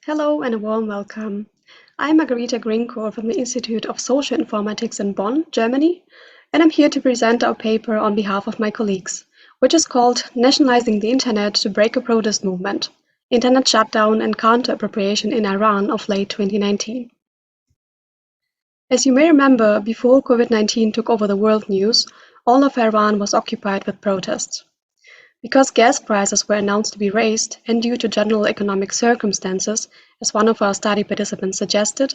Hello and a warm welcome. I'm Margarita Grinko from the Institute of Social Informatics in Bonn, Germany, and I'm here to present our paper on behalf of my colleagues, which is called Nationalizing the Internet to Break a Protest Movement, Internet Shutdown and Counter-Appropriation in Iran of late 2019. As you may remember, before COVID-19 took over the world news, all of Iran was occupied with protests. Because gas prices were announced to be raised, and due to general economic circumstances, as one of our study participants suggested,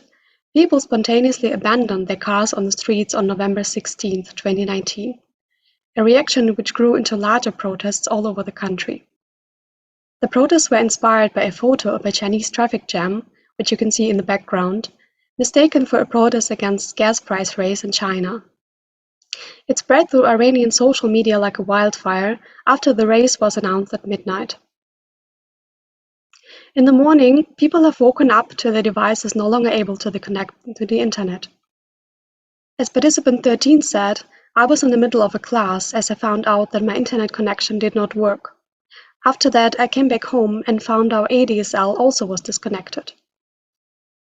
people spontaneously abandoned their cars on the streets on November 16, 2019, a reaction which grew into larger protests all over the country. The protests were inspired by a photo of a Chinese traffic jam, which you can see in the background, mistaken for a protest against gas price raise in China. It spread through Iranian social media like a wildfire after the race was announced at midnight. In the morning, people have woken up to their devices no longer able to connect to the internet. As participant 13 said, I was in the middle of a class as I found out that my internet connection did not work. After that, I came back home and found our ADSL also was disconnected.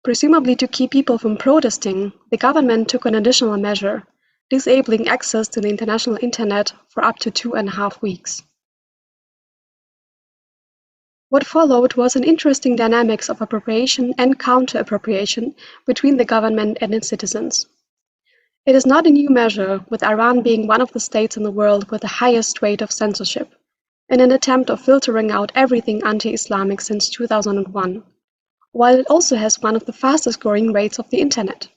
Presumably to keep people from protesting, the government took an additional measure, disabling access to the international internet for up to 2.5 weeks. What followed was an interesting dynamics of appropriation and counter-appropriation between the government and its citizens. It is not a new measure, with Iran being one of the states in the world with the highest rate of censorship, in an attempt of filtering out everything anti-Islamic since 2001, while it also has one of the fastest growing rates of the internet.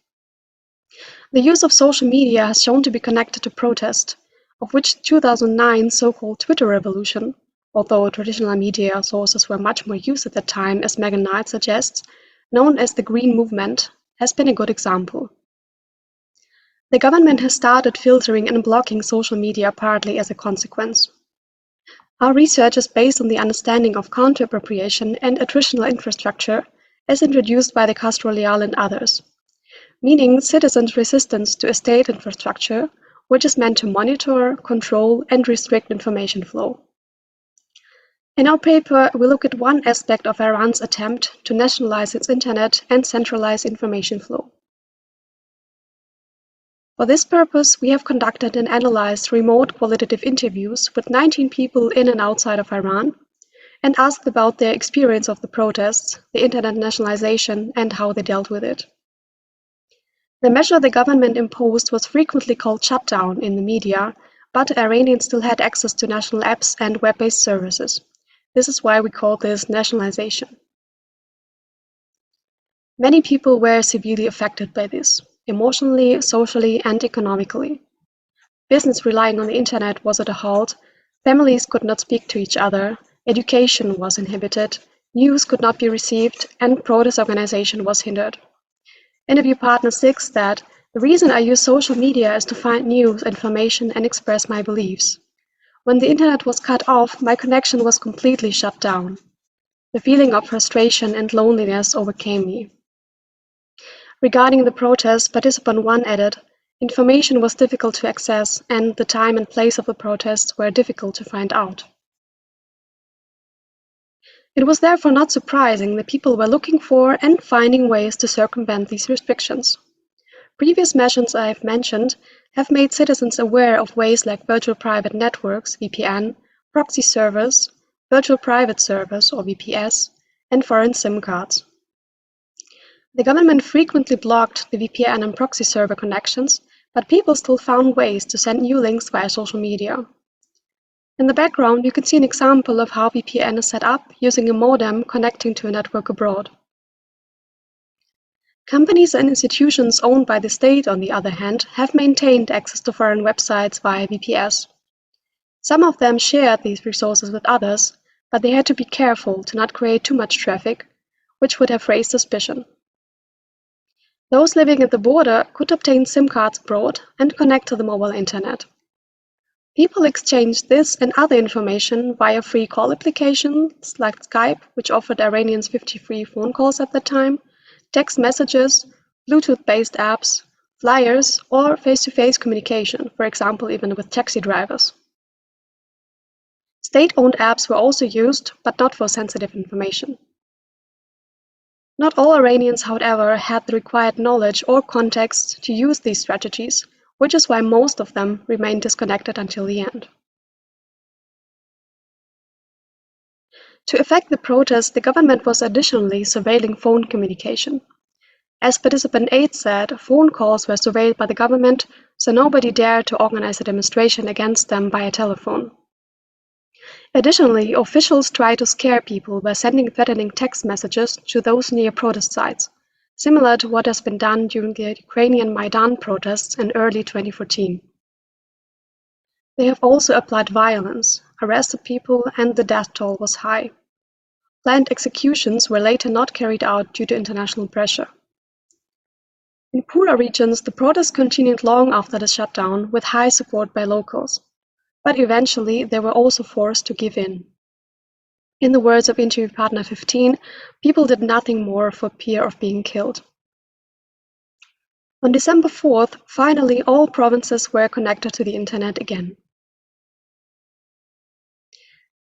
The use of social media has shown to be connected to protest, of which 2009 so-called Twitter revolution, although traditional media sources were much more used at that time, as Megan Knight suggests, known as the Green Movement, has been a good example. The government has started filtering and blocking social media partly as a consequence. Our research is based on the understanding of counter-appropriation and attritional infrastructure as introduced by the Castro Leal and others, meaning citizens' resistance to a state infrastructure which is meant to monitor, control, and restrict information flow. In our paper, we look at one aspect of Iran's attempt to nationalize its internet and centralize information flow. For this purpose, we have conducted and analyzed remote qualitative interviews with 19 people in and outside of Iran and asked about their experience of the protests, the internet nationalization, and how they dealt with it. The measure the government imposed was frequently called shutdown in the media, but Iranians still had access to national apps and web-based services. This is why we call this nationalization. Many people were severely affected by this, emotionally, socially, and economically. Business relying on the internet was at a halt, families could not speak to each other, education was inhibited, news could not be received, and protest organization was hindered. Interview partner 6 said, "The reason I use social media is to find news, information, and express my beliefs. When the internet was cut off, my connection was completely shut down. The feeling of frustration and loneliness overcame me." Regarding the protest, participant 1 added, "Information was difficult to access, and the time and place of the protests were difficult to find out." It was therefore not surprising that people were looking for and finding ways to circumvent these restrictions. Previous measures I have mentioned have made citizens aware of ways like virtual private networks, VPN, proxy servers, virtual private servers, or VPS, and foreign SIM cards. The government frequently blocked the VPN and proxy server connections, but people still found ways to send new links via social media. In the background, you can see an example of how VPN is set up using a modem connecting to a network abroad. Companies and institutions owned by the state, on the other hand, have maintained access to foreign websites via VPS. Some of them shared these resources with others, but they had to be careful to not create too much traffic, which would have raised suspicion. Those living at the border could obtain SIM cards abroad and connect to the mobile internet. People exchanged this and other information via free call applications like Skype, which offered Iranians 50 free phone calls at the time, text messages, Bluetooth-based apps, flyers, or face-to-face communication, for example, even with taxi drivers. State-owned apps were also used, but not for sensitive information. Not all Iranians, however, had the required knowledge or context to use these strategies, which is why most of them remained disconnected until the end. To effect the protest, the government was additionally surveilling phone communication. As participant 8 said, phone calls were surveilled by the government, so nobody dared to organize a demonstration against them via telephone. Additionally, officials tried to scare people by sending threatening text messages to those near protest sites, similar to what has been done during the Ukrainian Maidan protests in early 2014. They have also applied violence, arrested people, and the death toll was high. Planned executions were later not carried out due to international pressure. In poorer regions, the protests continued long after the shutdown, with high support by locals. But eventually, they were also forced to give in. In the words of interview partner 15, people did nothing more for fear of being killed. On December 4th, finally all provinces were connected to the internet again.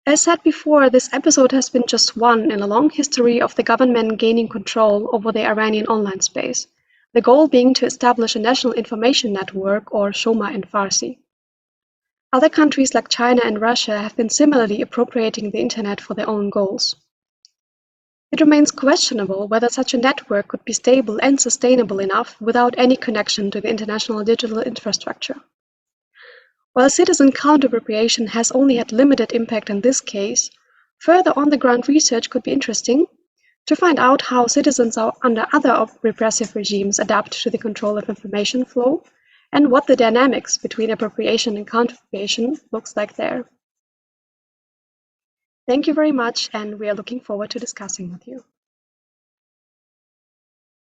As said before, this episode has been just one in a long history of the government gaining control over the Iranian online space, the goal being to establish a national information network, or Shoma in Farsi. Other countries like China and Russia have been similarly appropriating the internet for their own goals. It remains questionable whether such a network could be stable and sustainable enough without any connection to the international digital infrastructure. While citizen counter-appropriation has only had limited impact in this case, further on-the-ground research could be interesting to find out how citizens under other repressive regimes adapt to the control of information flow and what the dynamics between appropriation and counter-appropriation looks like there. Thank you very much, and we are looking forward to discussing with you.